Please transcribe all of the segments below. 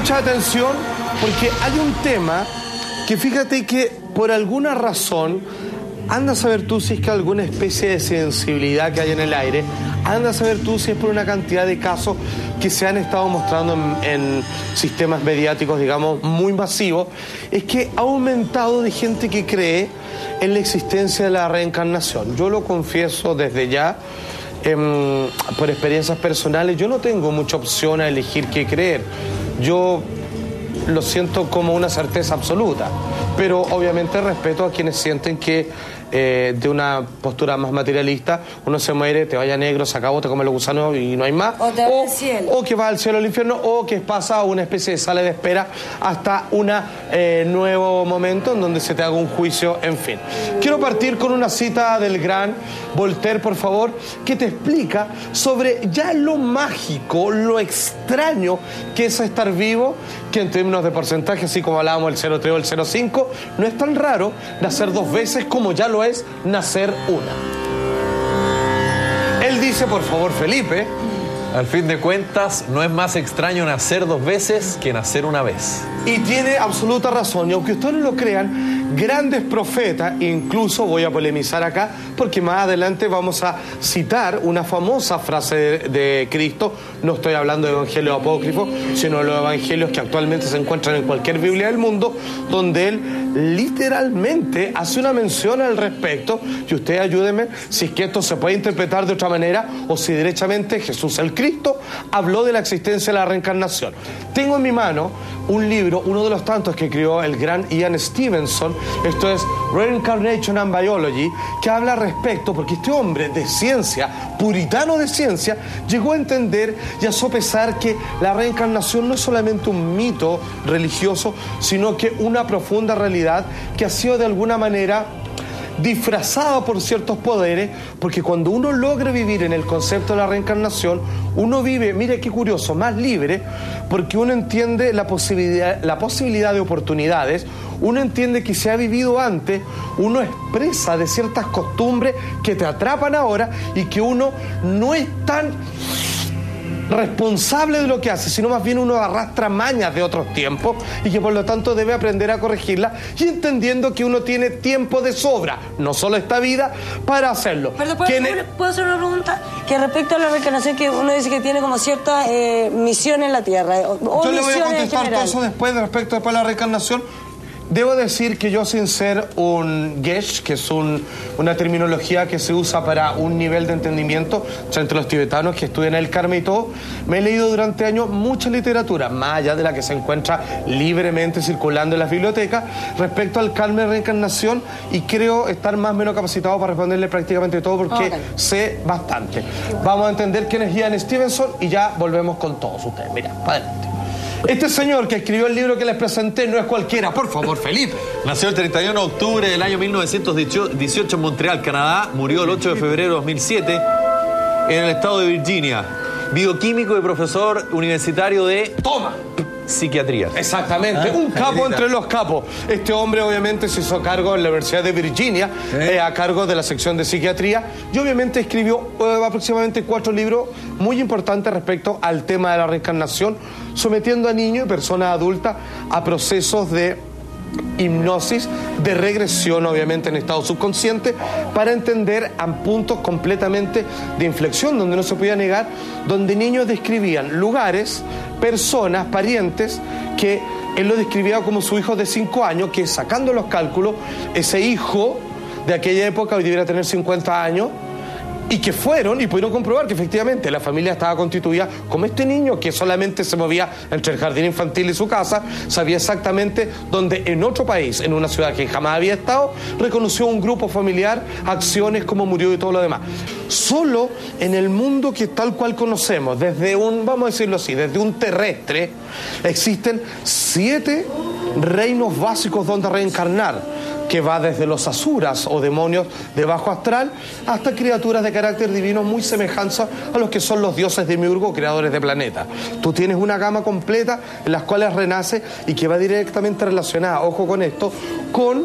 mucha atención porque hay un tema que fíjate que por alguna razón, anda a saber tú si es que alguna especie de sensibilidad que hay en el aire, anda a saber tú si es por una cantidad de casos que se han estado mostrando en sistemas mediáticos, digamos, muy masivos, es que ha aumentado de gente que cree en la existencia de la reencarnación. Yo lo confieso desde ya, por experiencias personales, yo no tengo mucha opción a elegir qué creer. Yo lo siento como una certeza absoluta, pero obviamente respeto a quienes sienten que de una postura más materialista, uno se muere, te vaya negro, se acabó, te come los gusanos y no hay más, o te va al cielo, o que va al cielo o al infierno, o que pasa una especie de sala de espera hasta un nuevo momento en donde se te haga un juicio, en fin. Quiero partir con una cita del gran Voltaire, por favor, que te explica sobre ya lo mágico, lo extraño que es estar vivo, que en términos de porcentaje, así como hablábamos del 0,3 o el 0,5, no es tan raro nacer dos veces como ya lo es nacer una. Él dice, por favor, Felipe, al fin de cuentas, no es más extraño nacer dos veces que nacer una vez. Y tiene absoluta razón, y aunque ustedes no lo crean, grandes profetas, incluso voy a polemizar acá, porque más adelante vamos a citar una famosa frase de Cristo. No estoy hablando de evangelios apócrifos, sino de los evangelios que actualmente se encuentran en cualquier Biblia del mundo, donde él literalmente hace una mención al respecto, y ustedes ayúdenme si es que esto se puede interpretar de otra manera, o si derechamente Jesús el Cristo habló de la existencia de la reencarnación. Tengo en mi mano un libro, uno de los tantos que escribió el gran Ian Stevenson, esto es Reincarnation and Biology, que habla al respecto, porque este hombre de ciencia, puritano de ciencia, llegó a entender y a sopesar que la reencarnación no es solamente un mito religioso, sino que una profunda realidad que ha sido de alguna manera disfrazada por ciertos poderes, porque cuando uno logra vivir en el concepto de la reencarnación, uno vive, mire qué curioso, más libre, porque uno entiende la posibilidad de oportunidades, uno entiende que se ha vivido antes, uno expresa de ciertas costumbres que te atrapan ahora y que uno no es tan responsable de lo que hace, sino más bien uno arrastra mañas de otros tiempos y que por lo tanto debe aprender a corregirlas, y entendiendo que uno tiene tiempo de sobra, no solo esta vida, para hacerlo. Pero ¿puedo hacer una pregunta? Que respecto a la reencarnación, que uno dice que tiene como cierta misión en la Tierra, o yo le voy a contestar todo eso después a la reencarnación. Debo decir que yo, sin ser un gesh, que es una terminología que se usa para un nivel de entendimiento entre los tibetanos que estudian el karma y todo, me he leído durante años mucha literatura, más allá de la que se encuentra libremente circulando en las bibliotecas, respecto al karma y reencarnación, y creo estar más o menos capacitado para responderle prácticamente todo, porque sé bastante. Vamos a entender quién es Ian Stevenson y ya volvemos con todos ustedes. Mira, para adelante. Este señor que escribió el libro que les presenté no es cualquiera, por favor, Felipe. Nació el 31 de octubre del año 1918 en Montreal, Canadá. Murió el 8 de febrero de 2007 en el estado de Virginia. Bioquímico y profesor universitario de psiquiatría. Exactamente, un capo entre los capos. Este hombre obviamente se hizo cargo en la Universidad de Virginia, a cargo de la sección de psiquiatría, y obviamente escribió aproximadamente 4 libros muy importantes respecto al tema de la reencarnación, sometiendo a niños y personas adultas a procesos de hipnosis, de regresión obviamente en estado subconsciente, para entender a puntos completamente de inflexión donde no se podía negar, donde niños describían lugares, personas, parientes, que él lo describía como su hijo de 5 años, que sacando los cálculos, ese hijo de aquella época hoy debiera tener 50 años, y que fueron y pudieron comprobar que efectivamente la familia estaba constituida como este niño que solamente se movía entre el jardín infantil y su casa, sabía exactamente dónde en otro país, en una ciudad que jamás había estado, reconoció un grupo familiar, acciones, cómo murió y todo lo demás. Solo en el mundo que tal cual conocemos, desde vamos a decirlo así, desde un terrestre, existen 7 reinos básicos donde reencarnar, que va desde los asuras o demonios de bajo astral hasta criaturas de carácter divino muy semejantes a los que son los dioses de Demiurgo, creadores de planetas. Tú tienes una gama completa en las cuales renace y que va directamente relacionada, ojo con esto, con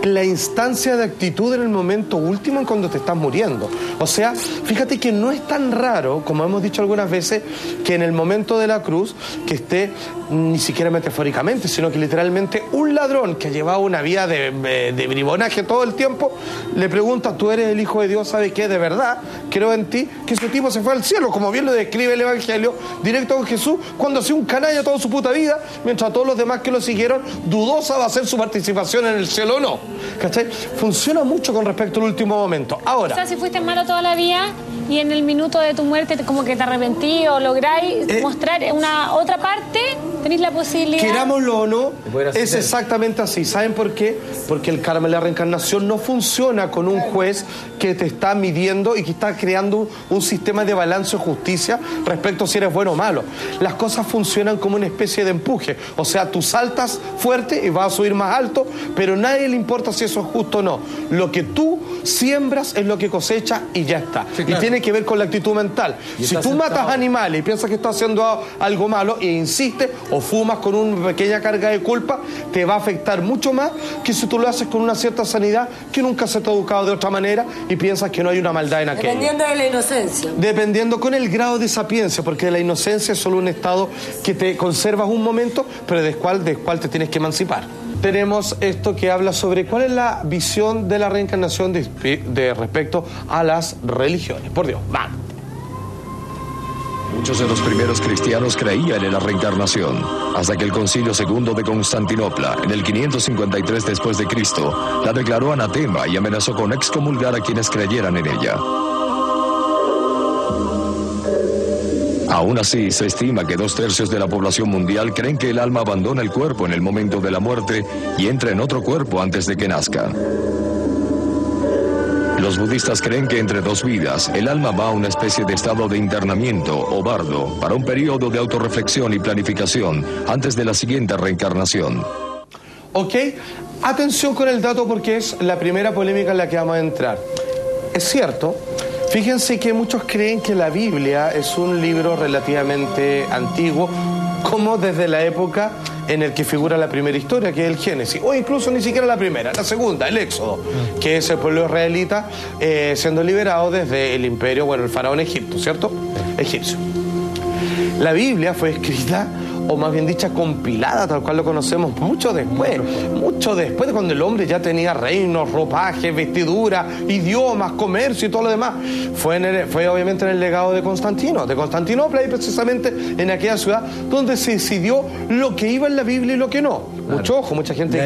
la instancia de actitud en el momento último en cuando te estás muriendo. O sea, fíjate que no es tan raro, como hemos dicho algunas veces, que en el momento de la cruz, que esté ni siquiera metafóricamente, sino que literalmente un ladrón que llevaba una vida de bribonaje todo el tiempo, le pregunta, ¿tú eres el Hijo de Dios? ¿Sabe qué? De verdad, creo en ti, que ese tipo se fue al cielo, como bien lo describe el Evangelio, directo con Jesús, cuando hacía un canalla toda su puta vida, mientras todos los demás que lo siguieron, dudosa va a ser su participación en el cielo o no. ¿Cachai? Funciona mucho con respecto al último momento. Ahora, o sea, si fuiste malo toda la vida y en el minuto de tu muerte como que te arrepentí o lográis mostrar una otra parte, tenéis la posibilidad... Querámoslo o no, es exactamente así. ¿Saben por qué? Porque el karma y la reencarnación no funciona con un juez que te está midiendo y que está creando un sistema de balance o justicia respecto a si eres bueno o malo. Las cosas funcionan como una especie de empuje. O sea, tú saltas fuerte y vas a subir más alto, pero a nadie le importa si eso es justo o no. Lo que tú siembras es lo que cosecha y ya está. Sí, claro. Y tiene que ver con la actitud mental. Si tú matas animales y piensas que estás haciendo algo malo e insistes o fumas con una pequeña carga de culpa, te va a afectar mucho más que si tú lo haces con una cierta sanidad que nunca se te ha educado de otra manera y piensas que no hay una maldad en aquello. Dependiendo de la inocencia. Dependiendo con el grado de sapiencia, porque la inocencia es solo un estado que te conservas un momento, pero del cual te tienes que emancipar. Tenemos esto que habla sobre cuál es la visión de la reencarnación de respecto a las religiones. Por Dios, va. Muchos de los primeros cristianos creían en la reencarnación, hasta que el Concilio II de Constantinopla, en el 553 después de Cristo, la declaró anatema y amenazó con excomulgar a quienes creyeran en ella. Aún así, se estima que 2/3 de la población mundial creen que el alma abandona el cuerpo en el momento de la muerte y entra en otro cuerpo antes de que nazca. Los budistas creen que entre dos vidas, el alma va a una especie de estado de internamiento o bardo para un periodo de autorreflexión y planificación antes de la siguiente reencarnación. Ok, atención con el dato porque es la primera polémica en la que vamos a entrar. Es cierto, fíjense que muchos creen que la Biblia es un libro relativamente antiguo, como desde la época en el que figura la primera historia, que es el Génesis, o incluso ni siquiera la primera, la segunda, el Éxodo, que es el pueblo israelita siendo liberado desde el imperio, bueno, el faraón Egipto, ¿cierto? Egipcio. La Biblia fue escrita, o más bien dicha, compilada, tal cual lo conocemos, mucho después de cuando el hombre ya tenía reinos, ropajes, vestiduras, idiomas, comercio y todo lo demás. Fue obviamente en el legado de Constantinopla, y precisamente en aquella ciudad donde se decidió lo que iba en la Biblia y lo que no. Claro. Mucho ojo, mucha gente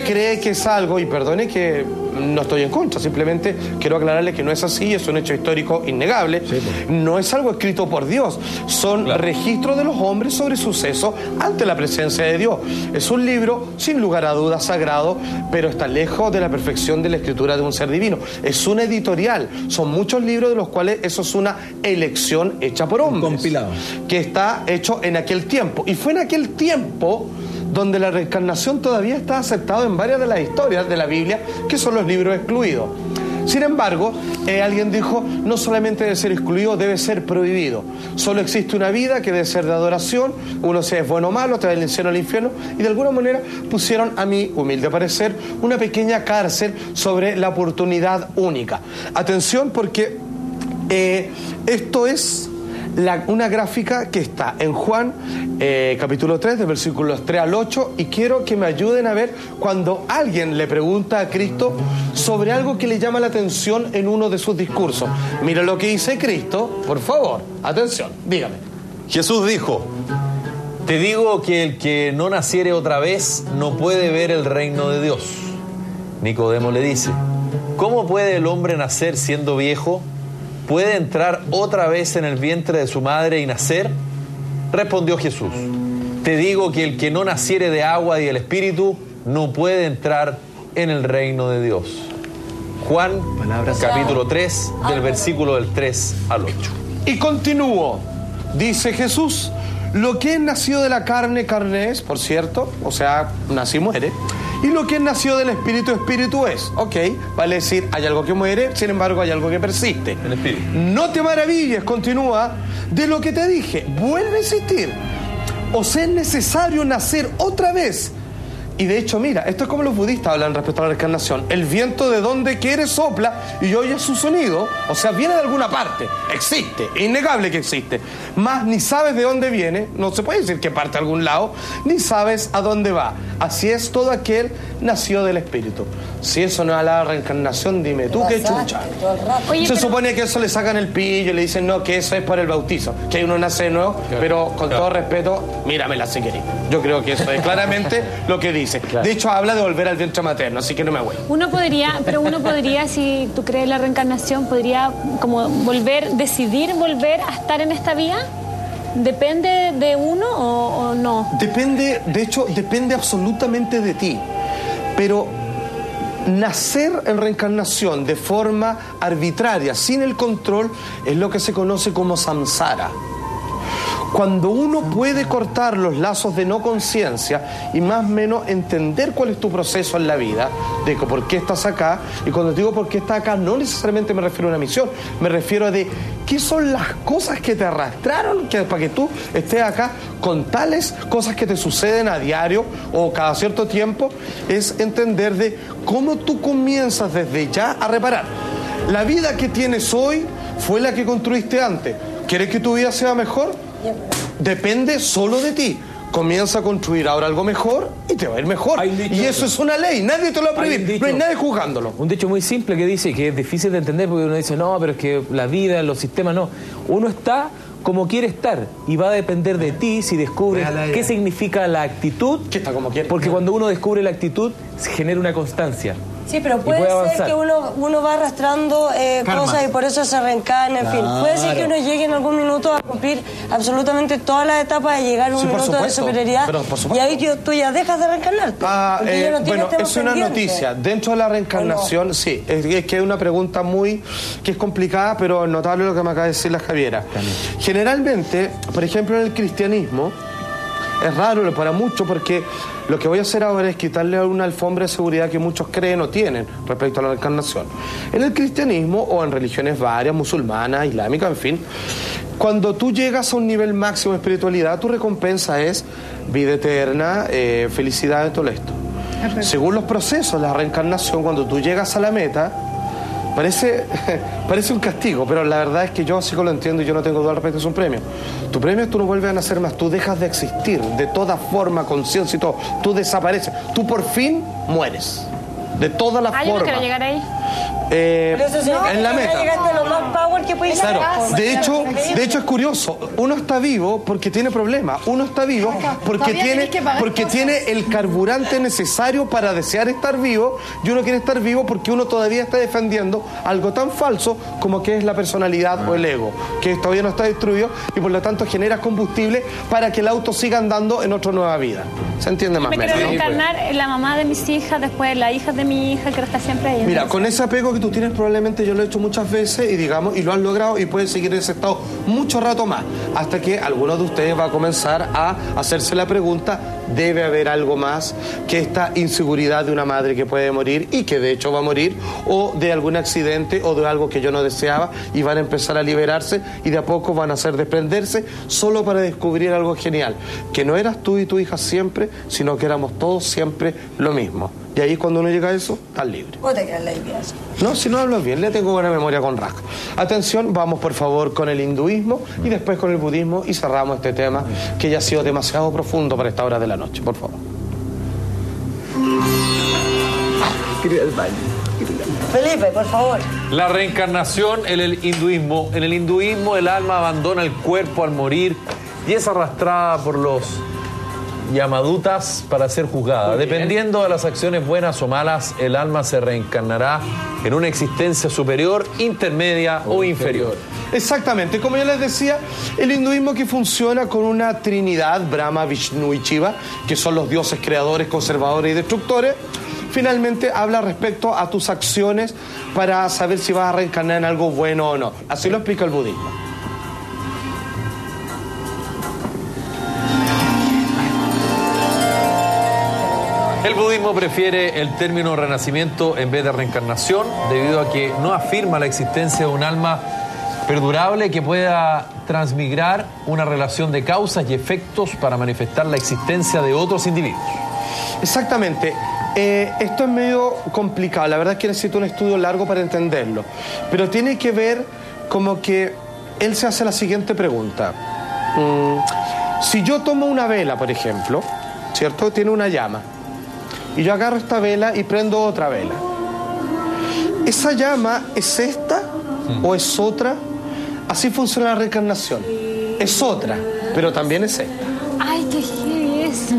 cree que es algo, y perdone que no estoy en contra, simplemente quiero aclararle que no es así, es un hecho histórico innegable, sí, pues. No es algo escrito por Dios, son registros de los hombres sobre sucesos ante la presencia de Dios. Es un libro, sin lugar a dudas, sagrado, pero está lejos de la perfección de la escritura de un ser divino. Es una editorial, son muchos libros de los cuales eso es una elección hecha por hombres. Compilado. Que está hecho en aquel tiempo. Y fue en aquel tiempo donde la reencarnación todavía está aceptada en varias de las historias de la Biblia, que son los libros excluidos. Sin embargo, alguien dijo, no solamente debe ser excluido, debe ser prohibido. Solo existe una vida que debe ser de adoración, uno sea es bueno o malo, te va del cielo al infierno, y de alguna manera pusieron, a mi humilde parecer, una pequeña cárcel sobre la oportunidad única. Atención, porque esto es una gráfica que está en Juan capítulo 3, de versículos 3 al 8, y quiero que me ayuden a ver cuando alguien le pregunta a Cristo sobre algo que le llama la atención en uno de sus discursos. Mira lo que dice Cristo, por favor, atención, dígame. Jesús dijo, te digo que el que no naciere otra vez no puede ver el reino de Dios. Nicodemo le dice, ¿cómo puede el hombre nacer siendo viejo? ¿Puede entrar otra vez en el vientre de su madre y nacer? Respondió Jesús, te digo que el que no naciere de agua y del Espíritu no puede entrar en el reino de Dios. Juan, capítulo 3, del versículo del 3 al 8. Y continúo, dice Jesús, lo que es nacido de la carne, carne es, por cierto, o sea, nace y muere. Y lo que es nacido del Espíritu, Espíritu es. Ok, vale decir, hay algo que muere, sin embargo hay algo que persiste. El Espíritu. No te maravilles, continúa, de lo que te dije, vuelve a insistir. Os es necesario nacer otra vez. Y de hecho, mira, esto es como los budistas hablan respecto a la reencarnación. El viento de donde quiere sopla y oyes su sonido, o sea, viene de alguna parte, existe, es innegable que existe. Más ni sabes de dónde viene, no se puede decir que parte de algún lado, ni sabes a dónde va. Así es todo aquel nació del espíritu. Si eso no es la reencarnación, dime tú qué chucha. Oye, Se pero- supone que eso le sacan el pillo y le dicen no, que eso es por el bautizo, que uno nace de nuevo, pero con todo respeto, míramela si querés. Yo creo que eso es claramente lo que dice. De hecho, habla de volver al vientre materno, así que no me voy. Uno podría, si tú crees en la reencarnación, podría como decidir volver a estar en esta vida. ¿Depende de uno o no? Depende, de hecho, depende absolutamente de ti. Pero nacer en reencarnación de forma arbitraria, sin el control, es lo que se conoce como samsara. Cuando uno puede cortar los lazos de no conciencia y más o menos entender cuál es tu proceso en la vida, de por qué estás acá, y cuando digo por qué estás acá, no necesariamente me refiero a una misión, me refiero a de qué son las cosas que te arrastraron para que tú estés acá, con tales cosas que te suceden a diario o cada cierto tiempo, es entender de cómo tú comienzas desde ya a reparar. La vida que tienes hoy fue la que construiste antes. ¿Quieres que tu vida sea mejor? Depende solo de ti. Comienza a construir ahora algo mejor y te va a ir mejor. Y eso es una ley, nadie te lo va a prohibir, no hay nadie juzgándolo. Un dicho muy simple que dice que es difícil de entender porque uno dice, no, pero es que la vida, los sistemas, no. Uno está como quiere estar y va a depender de ti si descubres qué significa la actitud. Que está como quiere. Porque cuando uno descubre la actitud, se genera una constancia. Sí, pero puede puede ser avanzar. que uno va arrastrando cosas y por eso se reencarna, en fin. Puede ser que uno llegue en algún minuto a cumplir absolutamente todas las etapas de llegar a un Sí, por minuto de supuesto, superioridad. pero por Y supuesto. ahí tú ya dejas de reencarnarte. porque ya no tienes Bueno, temas es una pendientes. noticia. Dentro de la reencarnación, sí, es que es una pregunta que es complicada, pero notable lo que me acaba de decir la Javiera. Generalmente, por ejemplo, en el cristianismo, es raro para muchos porque lo que voy a hacer ahora es quitarle una alfombra de seguridad que muchos creen o tienen respecto a la reencarnación. En el cristianismo o en religiones varias, musulmanas, islámicas, en fin, cuando tú llegas a un nivel máximo de espiritualidad, tu recompensa es vida eterna, felicidad y todo esto. Según los procesos de la reencarnación, cuando tú llegas a la meta, parece un castigo, pero la verdad es que yo así que lo entiendo y yo no tengo duda respecto, es un premio. Tu premio es tú no vuelves a nacer más, tú dejas de existir de toda forma, conciencia y todo, tú desapareces, tú por fin mueres, de todas las Yo no formas. quiero llegar ahí. Pero eso significa en la que ya meta. llegaste a lo más power que puedes Claro, llegar. de hecho es curioso, uno está vivo porque tiene problemas, uno está vivo porque tiene el carburante necesario para desear estar vivo y uno quiere estar vivo porque uno todavía está defendiendo algo tan falso como que es la personalidad o el ego, que todavía no está destruido y por lo tanto genera combustible para que el auto siga andando en otra nueva vida. ¿Se entiende más o Me quiero menos? reencarnar en la mamá de mis hijas, después la hija de mi hija, que está siempre ahí. Mira, con ese apego que tú tienes probablemente yo lo he hecho muchas veces y lo has logrado y puedes seguir en ese estado mucho rato más, hasta que alguno de ustedes va a comenzar a hacerse la pregunta, debe haber algo más que esta inseguridad de una madre que puede morir y que de hecho va a morir, o de algún accidente o de algo que yo no deseaba, y van a empezar a liberarse y de a poco van a hacer desprenderse solo para descubrir algo genial, que no eras tú y tu hija siempre, sino que éramos todos siempre lo mismo. Y ahí cuando uno llega a eso, estás libre. Vos te quedas la idea. No, si no hablo bien, le tengo buena memoria con Rack. Atención, vamos por favor con el hinduismo y después con el budismo y cerramos este tema que ya ha sido demasiado profundo para esta hora de la noche, por favor. Felipe, por favor. La reencarnación en el hinduismo. En el hinduismo el alma abandona el cuerpo al morir y es arrastrada por los yamadutas para ser juzgada. Dependiendo de las acciones buenas o malas, el alma se reencarnará en una existencia superior, intermedia o inferior. Exactamente, como yo les decía, el hinduismo que funciona con una trinidad, Brahma, Vishnu y Shiva, que son los dioses creadores, conservadores y destructores, finalmente habla respecto a tus acciones para saber si vas a reencarnar en algo bueno o no. Así lo explica el budismo. El budismo prefiere el término renacimiento en vez de reencarnación, debido a que no afirma la existencia de un alma perdurable que pueda transmigrar una relación de causas y efectos para manifestar la existencia de otros individuos. Exactamente. Esto es medio complicado, la verdad es que necesito un estudio largo para entenderlo, pero tiene que ver como que él se hace la siguiente pregunta. Si yo tomo una vela, por ejemplo, ¿cierto? Tiene una llama, y yo agarro esta vela y prendo otra vela. ¿Esa llama es esta o es otra? Así funciona la reencarnación. Es otra, pero también es esta. Ay, qué heavy es.